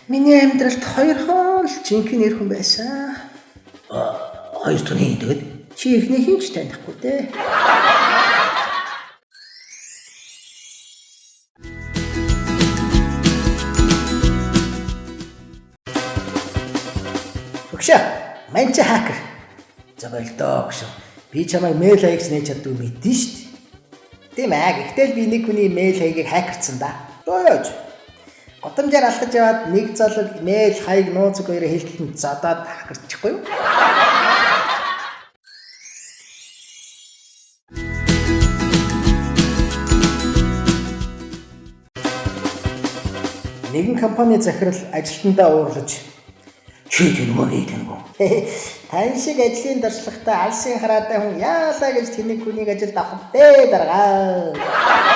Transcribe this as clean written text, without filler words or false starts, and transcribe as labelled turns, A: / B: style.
A: Миний амьдралд хоёр хоол жинхэнэ эр хүн байсан. Хоёр түний тэгээд чи ихний хинч танихгүй дээ. Өгшөө, мань чи хакер. За болдоо өгшөө. Би чамайг мэйл хаягч нээж чаддгүй мэдэн шүү дээ. Тийм ээ, гэхдээ би нэг хүний мэйл хаягийг хакерцсан да. Дөөж. Годамжаар алхаж яваад нэг залуу мэйл хаяг нууцг хоёроо хэлтэлд задаад хакерчихгүй юу? Нэгэн компани захирал ажилтнаа уурлаж чи тэнгүй. Тань шиг ажлын дурслагтай алсын хараатай хүн яалаа гэж тэнэг хүнийг ажилд авах вэ даргаа.